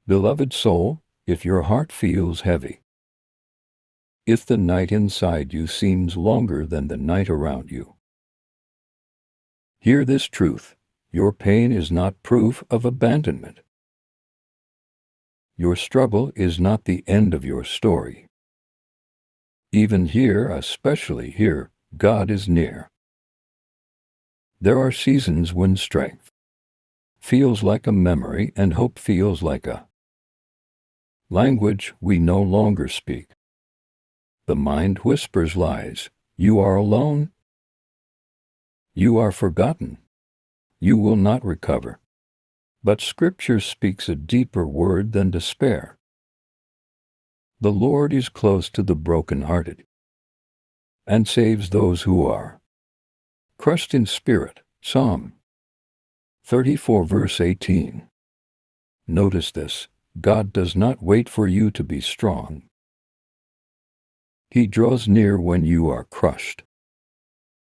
Beloved soul, if your heart feels heavy, if the night inside you seems longer than the night around you, hear this truth: your pain is not proof of abandonment. Your struggle is not the end of your story. Even here, especially here, God is near. There are seasons when strength feels like a memory and hope feels like a language we no longer speak. The mind whispers lies. You are alone. You are forgotten. You will not recover. But Scripture speaks a deeper word than despair. The Lord is close to the brokenhearted and saves those who are crushed in spirit. Psalm 34 verse 18. Notice this: God does not wait for you to be strong. He draws near when you are crushed.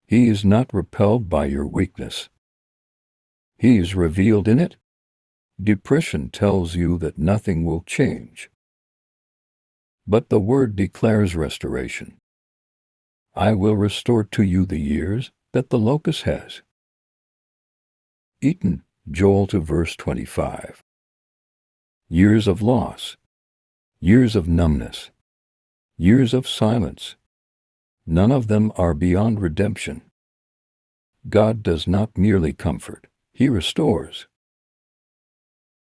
He is not repelled by your weakness. He is revealed in it. Depression tells you that nothing will change. But the Word declares restoration. I will restore to you the years that the locust has eaten. Joel 2 verse 25. Years of loss, years of numbness, years of silence, none of them are beyond redemption. God does not merely comfort, He restores.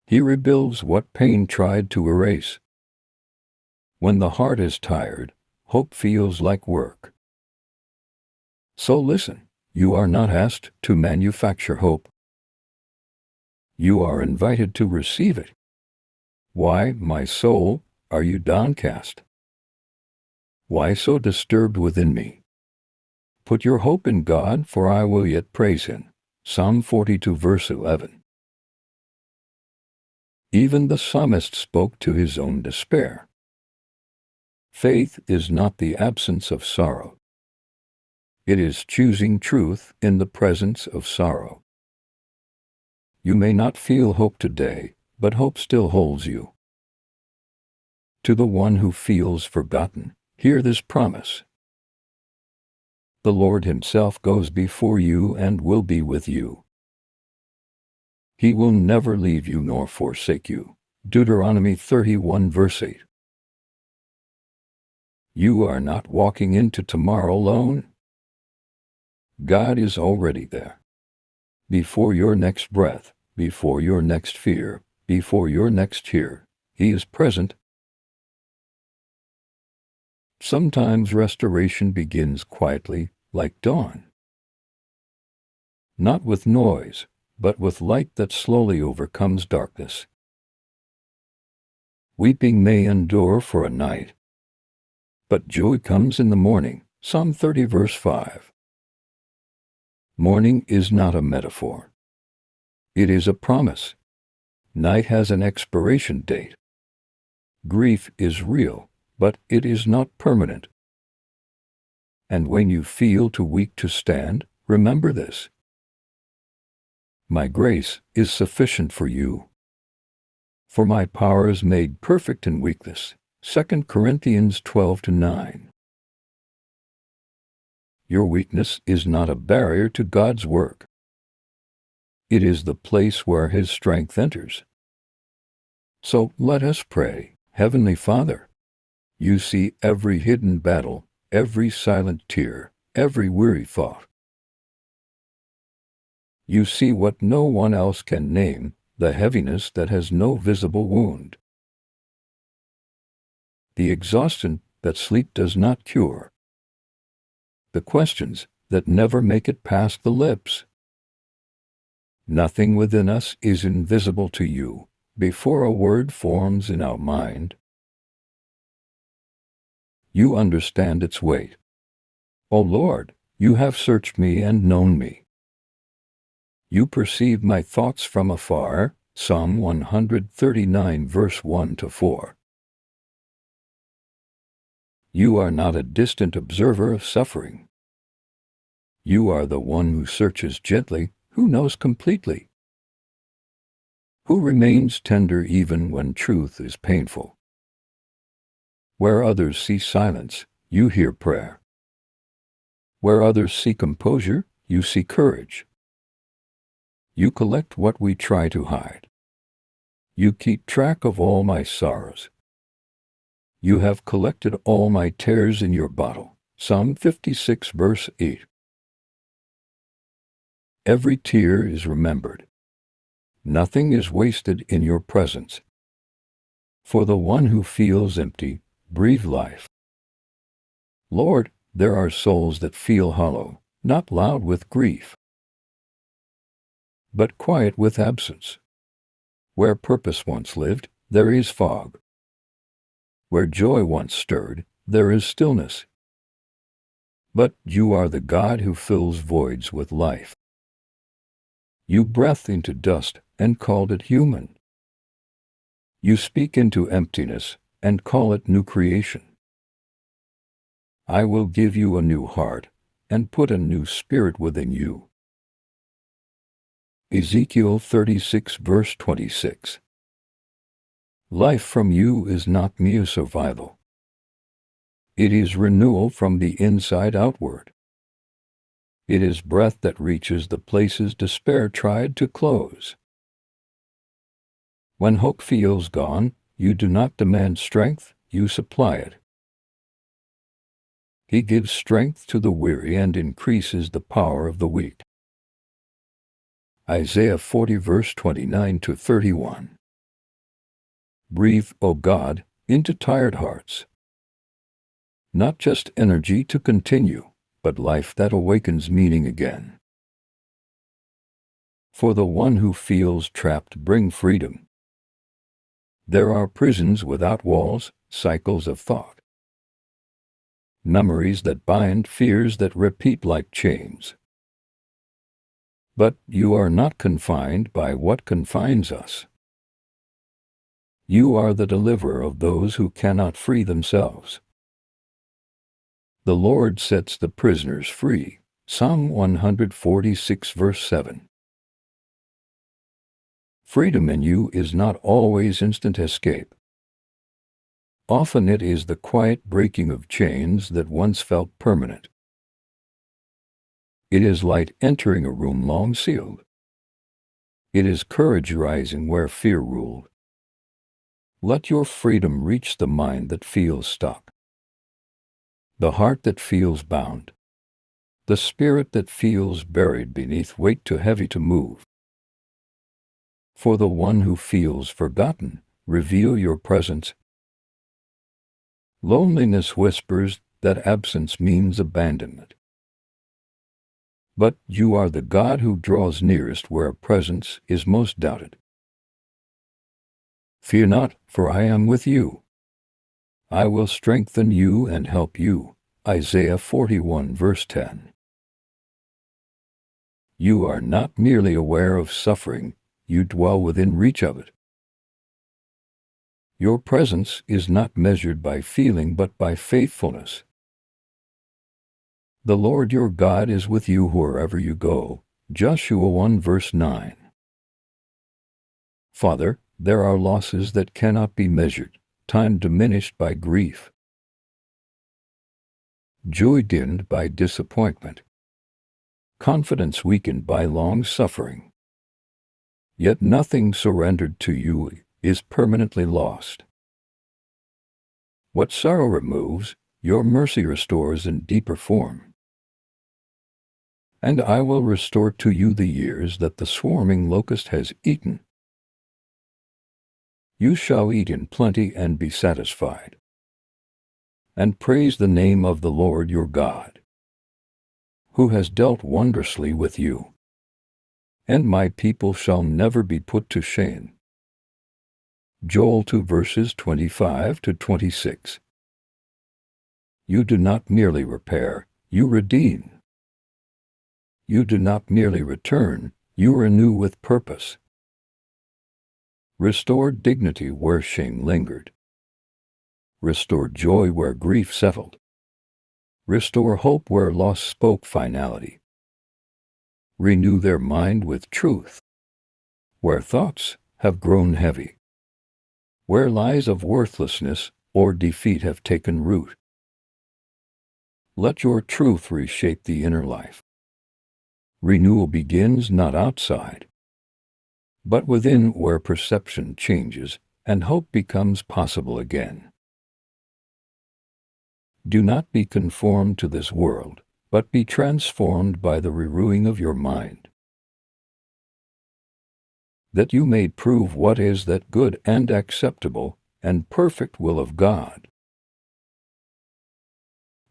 He rebuilds what pain tried to erase. When the heart is tired, hope feels like work. So listen, you are not asked to manufacture hope. You are invited to receive it. Why, my soul, are you downcast? Why so disturbed within me? Put your hope in God, for I will yet praise Him. Psalm 42 verse 11. Even the psalmist spoke to his own despair. Faith is not the absence of sorrow. It is choosing truth in the presence of sorrow. You may not feel hope today, but hope still holds you. To the one who feels forgotten, hear this promise: the Lord Himself goes before you and will be with you. He will never leave you nor forsake you. Deuteronomy 31 verse 8. You are not walking into tomorrow alone. God is already there. Before your next breath, before your next fear, before your next tear, He is present. Sometimes restoration begins quietly, like dawn. Not with noise, but with light that slowly overcomes darkness. Weeping may endure for a night, but joy comes in the morning. Psalm 30 verse 5. Morning is not a metaphor. It is a promise. Night has an expiration date. Grief is real, but it is not permanent. And when you feel too weak to stand, remember this: my grace is sufficient for you. For my power is made perfect in weakness. 2 Corinthians 12-9. Your weakness is not a barrier to God's work. It is the place where His strength enters. So let us pray. Heavenly Father, You see every hidden battle, every silent tear, every weary thought. You see what no one else can name, the heaviness that has no visible wound, the exhaustion that sleep does not cure, the questions that never make it past the lips. Nothing within us is invisible to You. Before a word forms in our mind, You understand its weight. O Lord, You have searched me and known me. You perceive my thoughts from afar. Psalm 139 verse 1-4. You are not a distant observer of suffering. You are the one who searches gently, who knows completely, Who remains tender even when truth is painful. Where others see silence, you hear prayer. Where others see composure, you see courage. You collect what we try to hide. You keep track of all my sorrows. You have collected all my tears in your bottle. Psalm 56 verse 8. Every tear is remembered. Nothing is wasted in your presence. For the one who feels empty, breathe life. Lord, there are souls that feel hollow, not loud with grief, but quiet with absence. Where purpose once lived, there is fog. Where joy once stirred, there is stillness. But you are the God who fills voids with life. You breathed into dust and called it human. You speak into emptiness and call it new creation. I will give you a new heart and put a new spirit within you. Ezekiel 36 verse 26. Life from you is not mere survival. It is renewal from the inside outward. It is breath that reaches the places despair tried to close. When hope feels gone, you do not demand strength, you supply it. He gives strength to the weary and increases the power of the weak. Isaiah 40 verse 29 to 31. Breathe, O God, into tired hearts. Not just energy to continue, but life that awakens meaning again. For the one who feels trapped, bring freedom. There are prisons without walls, cycles of thought. Memories that bind, fears that repeat like chains. But you are not confined by what confines us. You are the deliverer of those who cannot free themselves. The Lord sets the prisoners free. Psalm 146 verse 7. Freedom in you is not always instant escape. Often it is the quiet breaking of chains that once felt permanent. It is light entering a room long sealed. It is courage rising where fear ruled. Let your freedom reach the mind that feels stuck, the heart that feels bound, the spirit that feels buried beneath weight too heavy to move. For the one who feels forgotten, reveal your presence. Loneliness whispers that absence means abandonment. But you are the God who draws nearest where presence is most doubted. Fear not, for I am with you. I will strengthen you and help you. Isaiah 41 verse 10. You are not merely aware of suffering, you dwell within reach of it. Your presence is not measured by feeling but by faithfulness. The Lord your God is with you wherever you go. Joshua 1 verse 9. Father, there are losses that cannot be measured, time diminished by grief, joy dimmed by disappointment, confidence weakened by long suffering. Yet nothing surrendered to you is permanently lost. What sorrow removes, your mercy restores in deeper form. And I will restore to you the years that the swarming locust has eaten. You shall eat in plenty and be satisfied, and praise the name of the Lord your God, who has dealt wondrously with you. And my people shall never be put to shame. Joel 2 verses 25 to 26. You do not merely repair, you redeem. You do not merely return, you renew with purpose. Restore dignity where shame lingered. Restore joy where grief settled. Restore hope where loss spoke finality. Renew their mind with truth, where thoughts have grown heavy, where lies of worthlessness or defeat have taken root. Let your truth reshape the inner life. Renewal begins not outside, but within, where perception changes and hope becomes possible again. Do not be conformed to this world, but be transformed by the renewing of your mind, that you may prove what is that good and acceptable and perfect will of God.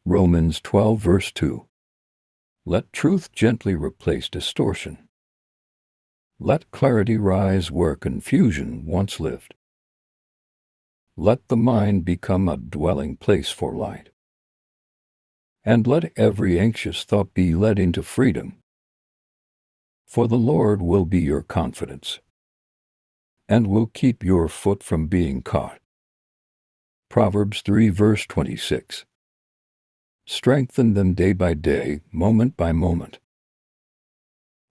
Romans 12 verse 2. Let truth gently replace distortion. Let clarity rise where confusion once lived. Let the mind become a dwelling place for light. And let every anxious thought be led into freedom. For the Lord will be your confidence, and will keep your foot from being caught. Proverbs 3 verse 26. Strengthen them day by day, moment by moment.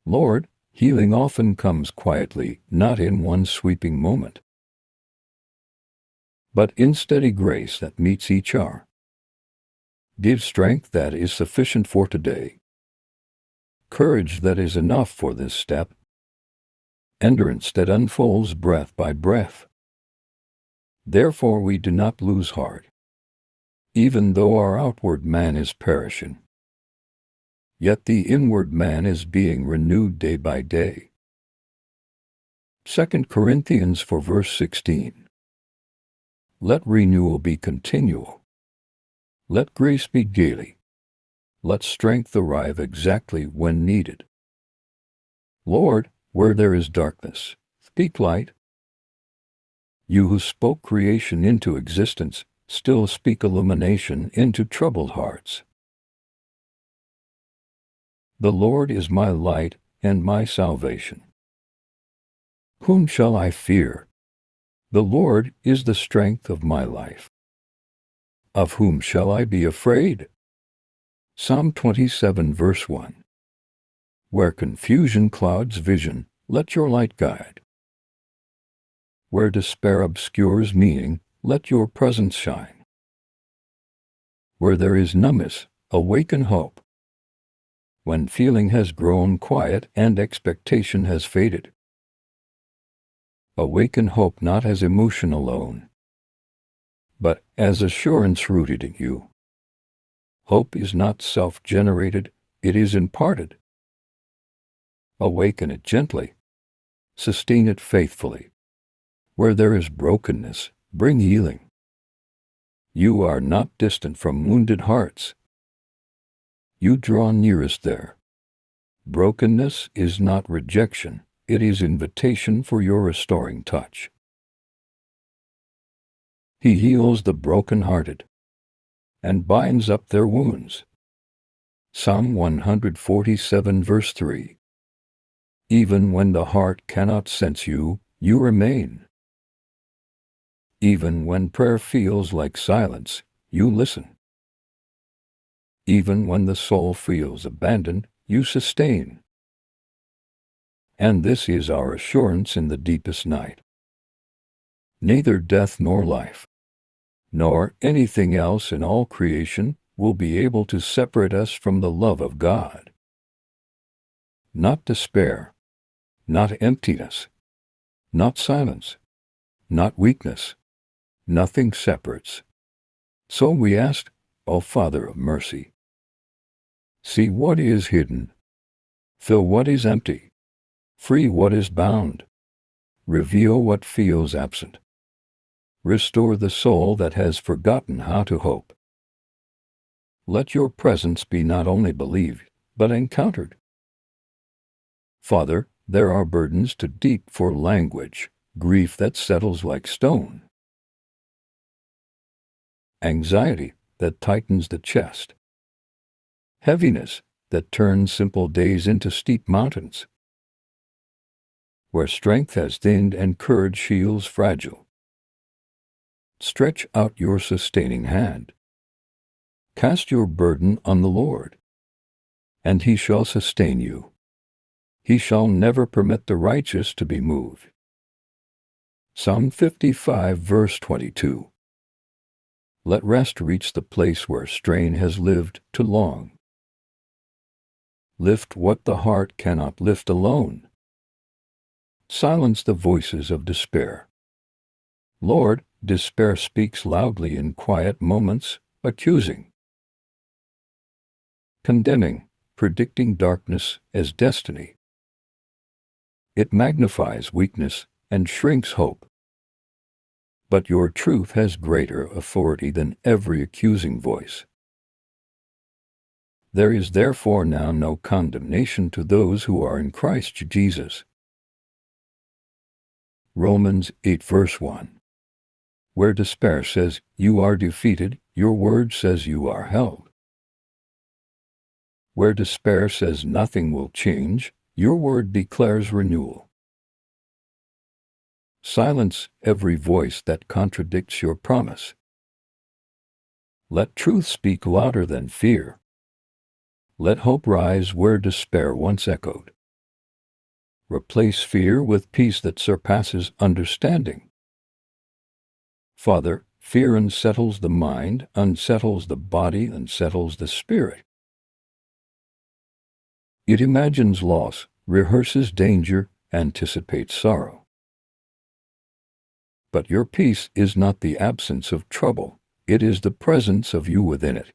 Lord, healing often comes quietly, not in one sweeping moment, but in steady grace that meets each hour. Give strength that is sufficient for today, courage that is enough for this step, endurance that unfolds breath by breath. Therefore we do not lose heart, even though our outward man is perishing. Yet the inward man is being renewed day by day. 2 Corinthians 4 verse 16. Let renewal be continual. Let grace be daily. Let strength arrive exactly when needed. Lord, where there is darkness, speak light. You who spoke creation into existence, still speak illumination into troubled hearts. The Lord is my light and my salvation. Whom shall I fear? The Lord is the strength of my life. Of whom shall I be afraid? Psalm 27 verse 1. Where confusion clouds vision, let your light guide. Where despair obscures meaning, let your presence shine. Where there is numbness, awaken hope. When feeling has grown quiet and expectation has faded, awaken hope not as emotion alone, but as assurance rooted in you. Hope is not self-generated, it is imparted. Awaken it gently, sustain it faithfully. Where there is brokenness, bring healing. You are not distant from wounded hearts. You draw nearest there. Brokenness is not rejection, it is invitation for your restoring touch. He heals the broken-hearted and binds up their wounds. Psalm 147 verse 3. Even when the heart cannot sense you, you remain. Even when prayer feels like silence, you listen. Even when the soul feels abandoned, you sustain. And this is our assurance in the deepest night. Neither death nor life, nor anything else in all creation, will be able to separate us from the love of God. Not despair, not emptiness, not silence, not weakness. Nothing separates. So we ask, O Father of mercy, see what is hidden, fill what is empty, free what is bound, reveal what feels absent, restore the soul that has forgotten how to hope. Let your presence be not only believed, but encountered. Father, there are burdens too deep for language, grief that settles like stone, anxiety that tightens the chest, heaviness that turns simple days into steep mountains. Where strength has thinned and courage feels fragile, stretch out your sustaining hand. Cast your burden on the Lord, and he shall sustain you. He shall never permit the righteous to be moved. Psalm 55 verse 22. Let rest reach the place where strain has lived too long. Lift what the heart cannot lift alone. Silence the voices of despair. Lord, despair speaks loudly in quiet moments, accusing, condemning, predicting darkness as destiny. It magnifies weakness and shrinks hope. But your truth has greater authority than every accusing voice. There is therefore now no condemnation to those who are in Christ Jesus. Romans 8 verse 1. Where despair says, you are defeated, your word says you are held. Where despair says nothing will change, your word declares renewal. Silence every voice that contradicts your promise. Let truth speak louder than fear. Let hope rise where despair once echoed. Replace fear with peace that surpasses understanding. Father, fear unsettles the mind, unsettles the body, unsettles the spirit. It imagines loss, rehearses danger, anticipates sorrow. But your peace is not the absence of trouble, it is the presence of you within it.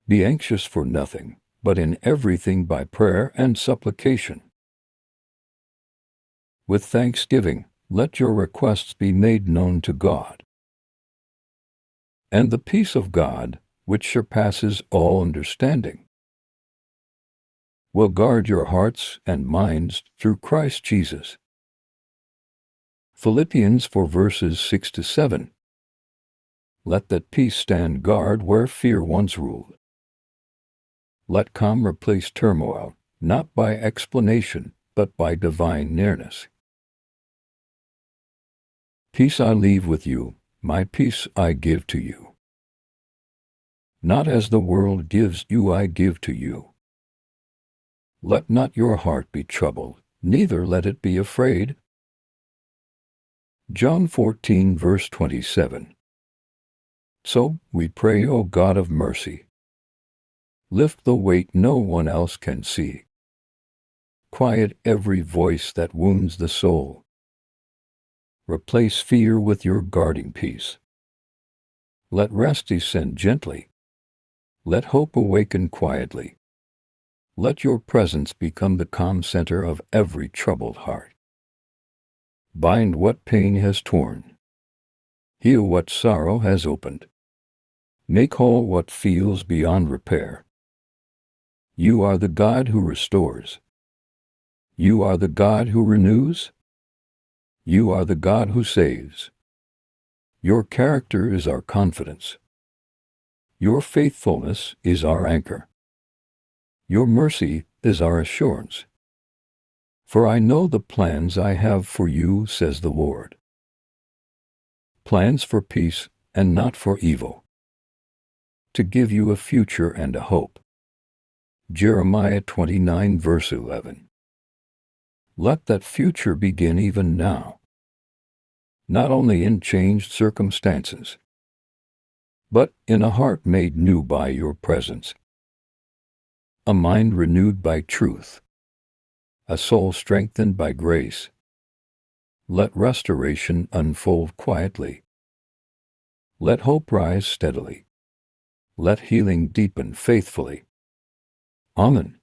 Be anxious for nothing, but in everything by prayer and supplication. With thanksgiving, let your requests be made known to God. And the peace of God, which surpasses all understanding, will guard your hearts and minds through Christ Jesus. Philippians 4 verses 6 to 7. Let that peace stand guard where fear once ruled. Let calm replace turmoil, not by explanation, but by divine nearness. Peace I leave with you, my peace I give to you. Not as the world gives you I give to you. Let not your heart be troubled, neither let it be afraid. John 14 verse 27. So, we pray, O God of mercy. Lift the weight no one else can see. Quiet every voice that wounds the soul. Replace fear with your guarding peace. Let rest descend gently. Let hope awaken quietly. Let your presence become the calm center of every troubled heart. Bind what pain has torn. Heal what sorrow has opened. Make whole what feels beyond repair. You are the God who restores. You are the God who renews. You are the God who saves. Your character is our confidence. Your faithfulness is our anchor. Your mercy is our assurance. For I know the plans I have for you, says the Lord. Plans for peace and not for evil, to give you a future and a hope. Jeremiah 29 verse 11. Let that future begin even now, not only in changed circumstances, but in a heart made new by your presence, a mind renewed by truth, a soul strengthened by grace. Let restoration unfold quietly. Let hope rise steadily. Let healing deepen faithfully. Amen.